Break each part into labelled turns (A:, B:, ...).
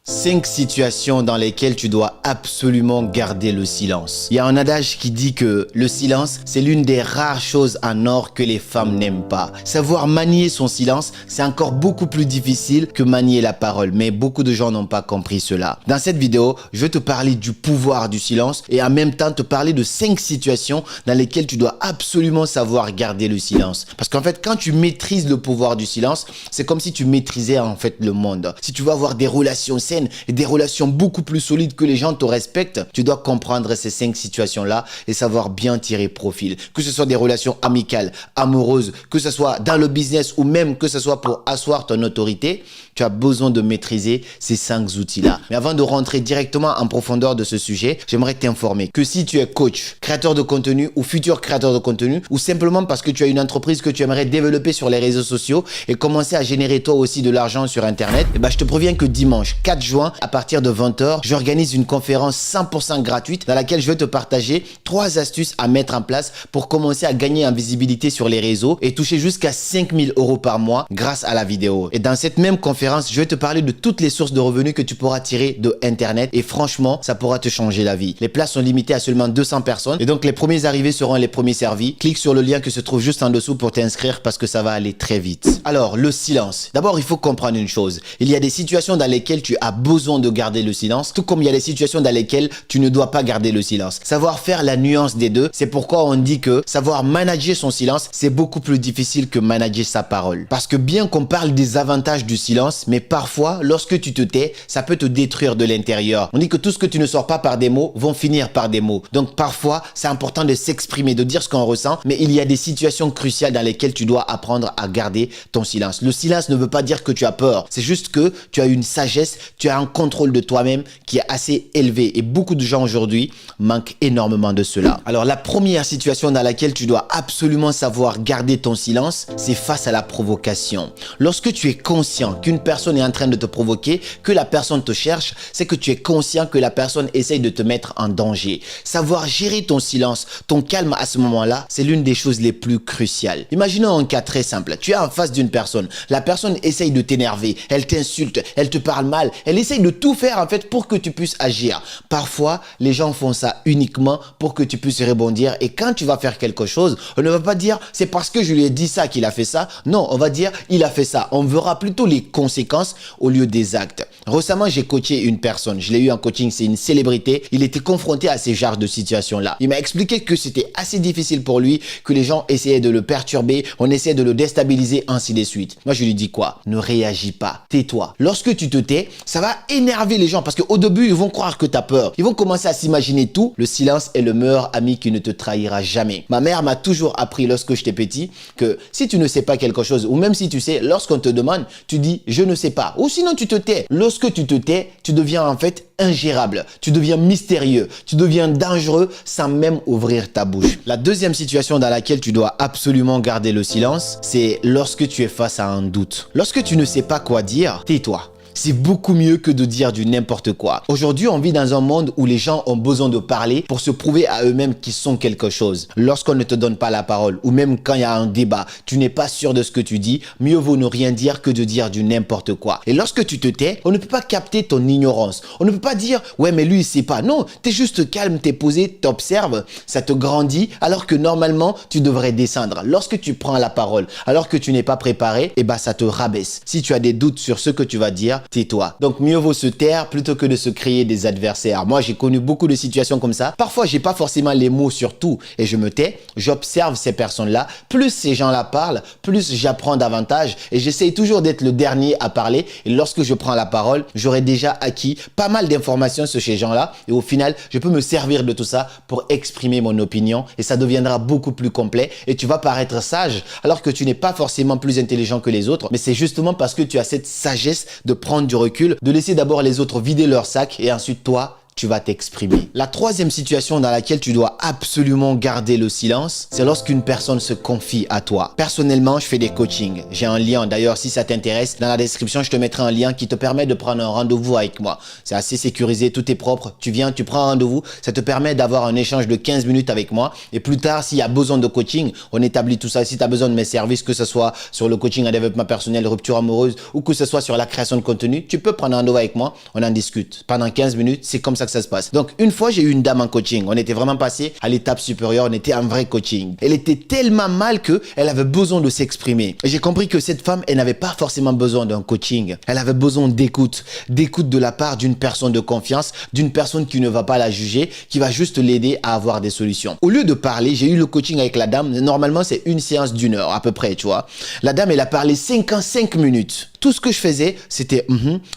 A: 5 situations dans lesquelles tu dois absolument garder le silence. Il y a un adage qui dit que le silence, c'est l'une des rares choses en or que les femmes n'aiment pas. Savoir manier son silence, c'est encore beaucoup plus difficile que manier la parole, mais beaucoup de gens n'ont pas compris cela. Dans cette vidéo, je vais te parler du pouvoir du silence et en même temps te parler de 5 situations dans lesquelles tu dois absolument savoir garder le silence. Parce qu'en fait, quand tu maîtrises le pouvoir du silence, c'est comme si tu maîtrisais en fait le monde. Si tu veux avoir des relations saines et des relations beaucoup plus solides que les gens te respectent, tu dois comprendre ces 5 situations-là et savoir bien tirer profit. Que ce soit des relations amicales, amoureuses, que ce soit dans le business ou même que ce soit pour asseoir ton autorité, tu as besoin de maîtriser ces 5 outils-là. Mais avant de rentrer directement en profondeur de ce sujet, j'aimerais t'informer que si tu es coach, créateur de contenu ou futur créateur de contenu ou simplement parce que tu as une entreprise que tu aimerais développer sur les réseaux sociaux et commencer à générer toi aussi de l'argent sur Internet, je te préviens que dimanche 4 juin, à partir de 20 h, j'organise une conférence 100% gratuite dans laquelle je vais te partager 3 astuces à mettre en place pour commencer à gagner en visibilité sur les réseaux et toucher jusqu'à 5 000 € par mois grâce à la vidéo. Et dans cette même conférence, je vais te parler de toutes les sources de revenus que tu pourras tirer de Internet et franchement, ça pourra te changer la vie. Les places sont limitées à seulement 200 personnes et donc les premiers arrivés seront les premiers servis. Clique sur le lien qui se trouve juste en dessous pour t'inscrire parce que ça va aller très vite. Alors, le silence. D'abord, il faut comprendre une chose. Il y a des situations dans lesquelles tu as besoin de garder le silence, tout comme il y a des situations dans lesquelles tu ne dois pas garder le silence. Savoir faire la nuance des deux, c'est pourquoi on dit que savoir manager son silence, c'est beaucoup plus difficile que manager sa parole. Parce que bien qu'on parle des avantages du silence, mais parfois, lorsque tu te tais, ça peut te détruire de l'intérieur. On dit que tout ce que tu ne sors pas par des mots vont finir par des mots. Donc parfois, c'est important de s'exprimer, de dire ce qu'on ressent, mais il y a des situations cruciales dans lesquelles tu dois apprendre à garder ton silence. Le silence ne veut pas dire que tu as peur, c'est juste que tu as une sagesse, tu as un contrôle de toi-même qui est assez élevé et beaucoup de gens aujourd'hui manquent énormément de cela. Alors la première situation dans laquelle tu dois absolument savoir garder ton silence, c'est face à la provocation. Lorsque tu es conscient qu'une personne est en train de te provoquer, que la personne te cherche, c'est que tu es conscient que la personne essaye de te mettre en danger. Savoir gérer ton silence, ton calme à ce moment-là, c'est l'une des choses les plus cruciales. Imaginons un cas très simple. Tu es en face d'une personne. La personne essaye de t'énerver, elle t'insulte, elle te parle mal, elle essaye de tout faire en fait pour que tu puisses agir. Parfois, les gens font ça uniquement pour que tu puisses rebondir et quand tu vas faire quelque chose, on ne va pas dire c'est parce que je lui ai dit ça qu'il a fait ça. Non, on va dire il a fait ça. On verra plutôt les conséquences au lieu des actes. Récemment, j'ai coaché une personne. Je l'ai eu en coaching, c'est une célébrité. Il était confronté à ces genres de situations-là. Il m'a expliqué que c'était assez difficile pour lui, que les gens essayaient de le perturber, on essayait de le déstabiliser, ainsi de suite. Moi, je lui dis quoi? Ne réagis pas. Tais-toi. Lorsque tu te tais, ça va énerver les gens parce qu'au début, ils vont croire que tu as peur. Ils vont commencer à s'imaginer tout. Le silence est le meilleur ami qui ne te trahira jamais. Ma mère m'a toujours appris lorsque j'étais petit que si tu ne sais pas quelque chose ou même si tu sais, lorsqu'on te demande, tu dis je ne sais pas ou sinon tu te tais. Lorsque tu te tais, tu deviens en fait ingérable, tu deviens mystérieux, tu deviens dangereux sans même ouvrir ta bouche. La deuxième situation dans laquelle tu dois absolument garder le silence, c'est lorsque tu es face à un doute. Lorsque tu ne sais pas quoi dire, tais-toi. C'est beaucoup mieux que de dire du n'importe quoi. Aujourd'hui, on vit dans un monde où les gens ont besoin de parler pour se prouver à eux-mêmes qu'ils sont quelque chose. Lorsqu'on ne te donne pas la parole ou même quand il y a un débat, tu n'es pas sûr de ce que tu dis, mieux vaut ne rien dire que de dire du n'importe quoi. Et lorsque tu te tais, on ne peut pas capter ton ignorance. On ne peut pas dire « ouais mais lui il sait pas ». Non, tu es juste calme, tu es posé, tu observes, ça te grandit alors que normalement tu devrais descendre. Lorsque tu prends la parole alors que tu n'es pas préparé, ça te rabaisse. Si tu as des doutes sur ce que tu vas dire, tais-toi. Donc mieux vaut se taire plutôt que de se créer des adversaires. Moi j'ai connu beaucoup de situations comme ça. Parfois j'ai pas forcément les mots sur tout et je me tais. J'observe ces personnes-là. Plus ces gens-là parlent, plus j'apprends davantage et j'essaye toujours d'être le dernier à parler. Et lorsque je prends la parole, j'aurai déjà acquis pas mal d'informations sur ces gens-là et au final je peux me servir de tout ça pour exprimer mon opinion et ça deviendra beaucoup plus complet et tu vas paraître sage alors que tu n'es pas forcément plus intelligent que les autres, mais c'est justement parce que tu as cette sagesse de prendre du recul, de laisser d'abord les autres vider leur sac et ensuite toi, tu vas t'exprimer. La troisième situation dans laquelle tu dois absolument garder le silence, c'est lorsqu'une personne se confie à toi. Personnellement, je fais des coachings. J'ai un lien, d'ailleurs, si ça t'intéresse, dans la description, je te mettrai un lien qui te permet de prendre un rendez-vous avec moi. C'est assez sécurisé, tout est propre. Tu viens, tu prends un rendez-vous, ça te permet d'avoir un échange de 15 minutes avec moi. Et plus tard, s'il y a besoin de coaching, on établit tout ça. Si tu as besoin de mes services, que ce soit sur le coaching en développement personnel, rupture amoureuse, ou que ce soit sur la création de contenu, tu peux prendre un rendez-vous avec moi, on en discute. Pendant 15 minutes, c'est comme ça que ça se passe. Donc, une fois, j'ai eu une dame en coaching. On était vraiment passé à l'étape supérieure, on était en vrai coaching. Elle était tellement mal qu'elle avait besoin de s'exprimer. Et j'ai compris que cette femme, elle n'avait pas forcément besoin d'un coaching. Elle avait besoin d'écoute de la part d'une personne de confiance, d'une personne qui ne va pas la juger, qui va juste l'aider à avoir des solutions. Au lieu de parler, j'ai eu le coaching avec la dame. Normalement, c'est une séance d'1 heure à peu près, tu vois. La dame, elle a parlé 55 minutes. Tout ce que je faisais, c'était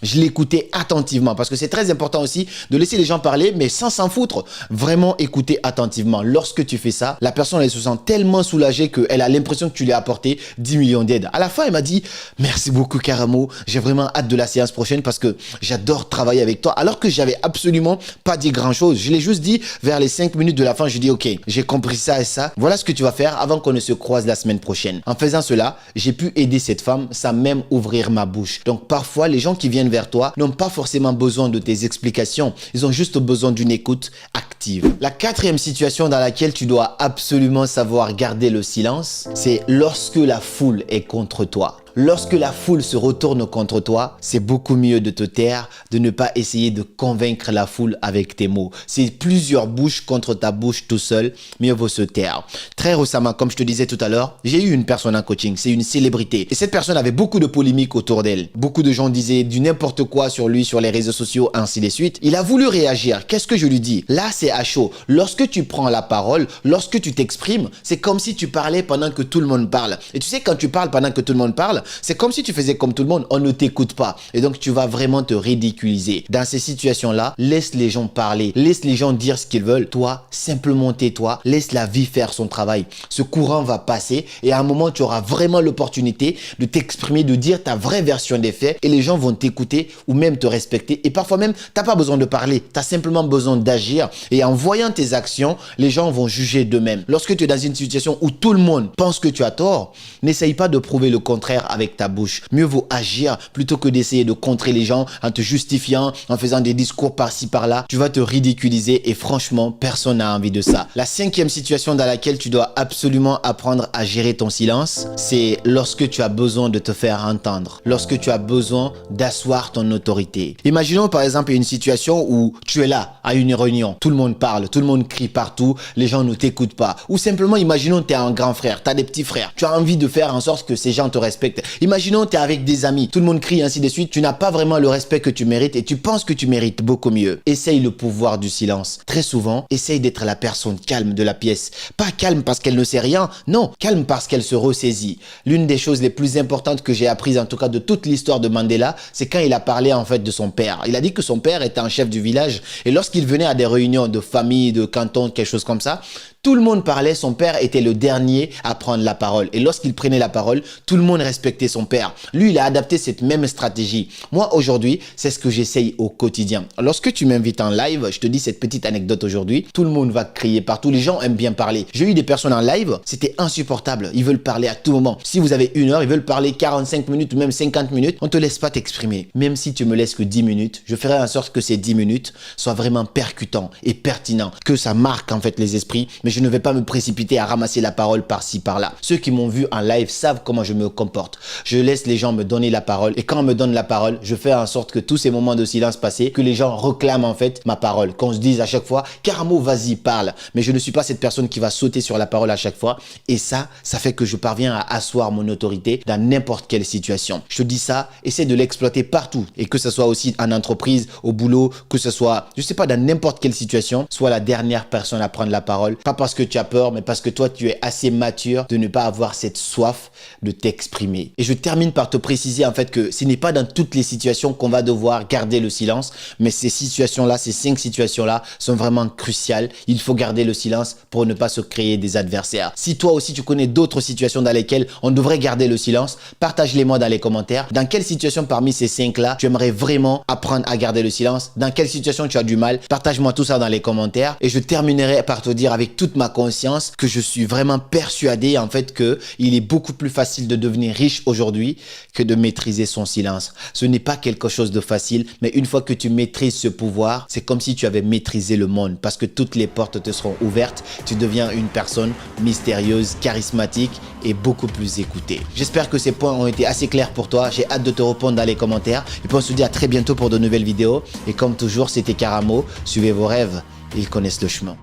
A: je l'écoutais attentivement parce que c'est très important aussi de laisser les gens parler, mais sans s'en foutre. Vraiment écouter attentivement. Lorsque tu fais ça, la personne, elle se sent tellement soulagée qu'elle a l'impression que tu lui as apporté 10 millions d'aides. À la fin, elle m'a dit « Merci beaucoup, Karamo. J'ai vraiment hâte de la séance prochaine parce que j'adore travailler avec toi. » Alors que j'avais absolument pas dit grand-chose. Je l'ai juste dit vers les 5 minutes de la fin. Je dis « Ok, j'ai compris ça et ça. Voilà ce que tu vas faire avant qu'on ne se croise la semaine prochaine. » En faisant cela, j'ai pu aider cette femme sans même ouvrir ma bouche. Donc parfois, les gens qui viennent vers toi n'ont pas forcément besoin de tes explications. Ils ont juste besoin d'une écoute active. La quatrième situation dans laquelle tu dois absolument savoir garder le silence, c'est lorsque la foule est contre toi. Lorsque la foule se retourne contre toi, c'est beaucoup mieux de te taire, de ne pas essayer de convaincre la foule avec tes mots. C'est plusieurs bouches contre ta bouche tout seul, mieux vaut se taire. Très récemment, comme je te disais tout à l'heure, j'ai eu une personne en coaching, c'est une célébrité. Et cette personne avait beaucoup de polémiques autour d'elle. Beaucoup de gens disaient du n'importe quoi sur lui, sur les réseaux sociaux, ainsi de suite. Il a voulu réagir. Qu'est-ce que je lui dis? Là, c'est à chaud. Lorsque tu prends la parole, lorsque tu t'exprimes, c'est comme si tu parlais pendant que tout le monde parle. Et tu sais, quand tu parles pendant que tout le monde parle, c'est comme si tu faisais comme tout le monde, on ne t'écoute pas. Et donc, tu vas vraiment te ridiculiser. Dans ces situations-là, laisse les gens parler. Laisse les gens dire ce qu'ils veulent. Toi, simplement tais-toi. Laisse la vie faire son travail. Ce courant va passer et à un moment, tu auras vraiment l'opportunité de t'exprimer, de dire ta vraie version des faits et les gens vont t'écouter ou même te respecter. Et parfois même, tu n'as pas besoin de parler. Tu as simplement besoin d'agir. Et en voyant tes actions, les gens vont juger d'eux-mêmes. Lorsque tu es dans une situation où tout le monde pense que tu as tort, n'essaye pas de prouver le contraire avec ta bouche. Mieux vaut agir plutôt que d'essayer de contrer les gens en te justifiant, en faisant des discours par-ci par-là. Tu vas te ridiculiser et franchement, personne n'a envie de ça. La cinquième situation dans laquelle tu dois absolument apprendre à gérer ton silence, c'est lorsque tu as besoin de te faire entendre. Lorsque tu as besoin d'asseoir ton autorité. Imaginons par exemple une situation où tu es là à une réunion, tout le monde parle, tout le monde crie partout, les gens ne t'écoutent pas. Ou simplement imaginons tu es un grand frère, tu as des petits frères, tu as envie de faire en sorte que ces gens te respectent. Imaginons tu es avec des amis, tout le monde crie ainsi de suite, tu n'as pas vraiment le respect que tu mérites et tu penses que tu mérites beaucoup mieux. Essaye le pouvoir du silence. Très souvent, essaye d'être la personne calme de la pièce. Pas calme parce qu'elle ne sait rien, non, calme parce qu'elle se ressaisit. L'une des choses les plus importantes que j'ai apprises en tout cas de toute l'histoire de Mandela, c'est quand il a parlé en fait de son père. Il a dit que son père était un chef du village et lorsqu'il venait à des réunions de famille, de canton, quelque chose comme ça, tout le monde parlait, son père était le dernier à prendre la parole. Et lorsqu'il prenait la parole, tout le monde respectait son père. Lui, il a adapté cette même stratégie. Moi, aujourd'hui, c'est ce que j'essaye au quotidien. Lorsque tu m'invites en live, je te dis cette petite anecdote aujourd'hui, tout le monde va crier partout. Les gens aiment bien parler. J'ai eu des personnes en live, c'était insupportable. Ils veulent parler à tout moment. Si vous avez 1 heure, ils veulent parler 45 minutes ou même 50 minutes. On ne te laisse pas t'exprimer. Même si tu me laisses que 10 minutes, je ferai en sorte que ces 10 minutes soient vraiment percutants et pertinents. Que ça marque en fait les esprits. Mais je ne vais pas me précipiter à ramasser la parole par-ci, par-là. Ceux qui m'ont vu en live savent comment je me comporte. Je laisse les gens me donner la parole et quand on me donne la parole, je fais en sorte que tous ces moments de silence passés, que les gens réclament en fait ma parole. Qu'on se dise à chaque fois, Karamo, vas-y, parle. Mais je ne suis pas cette personne qui va sauter sur la parole à chaque fois. Et ça fait que je parviens à asseoir mon autorité dans n'importe quelle situation. Je te dis ça, essaie de l'exploiter partout. Et que ce soit aussi en entreprise, au boulot, que ce soit, je sais pas, dans n'importe quelle situation, sois la dernière personne à prendre la parole. Pas parce que tu as peur, mais parce que toi, tu es assez mature de ne pas avoir cette soif de t'exprimer. aujourd'hui. Et je termine par te préciser en fait que ce n'est pas dans toutes les situations qu'on va devoir garder le silence, mais ces situations-là, ces 5 situations-là sont vraiment cruciales. Il faut garder le silence pour ne pas se créer des adversaires. Si toi aussi tu connais d'autres situations dans lesquelles on devrait garder le silence, partage-les-moi dans les commentaires. Dans quelle situation parmi ces 5-là tu aimerais vraiment apprendre à garder le silence? Dans quelle situation tu as du mal? Partage-moi tout ça dans les commentaires. Et je terminerai par te dire avec toute ma conscience que je suis vraiment persuadé en fait que il est beaucoup plus facile de devenir riche aujourd'hui que de maîtriser son silence. Ce n'est pas quelque chose de facile, mais une fois que tu maîtrises ce pouvoir, c'est comme si tu avais maîtrisé le monde parce que toutes les portes te seront ouvertes. Tu deviens une personne mystérieuse, charismatique et beaucoup plus écoutée. J'espère que ces points ont été assez clairs pour toi. J'ai hâte de te répondre dans les commentaires. Et puis on se dit à très bientôt pour de nouvelles vidéos. Et comme toujours, c'était Karamo. Suivez vos rêves, ils connaissent le chemin.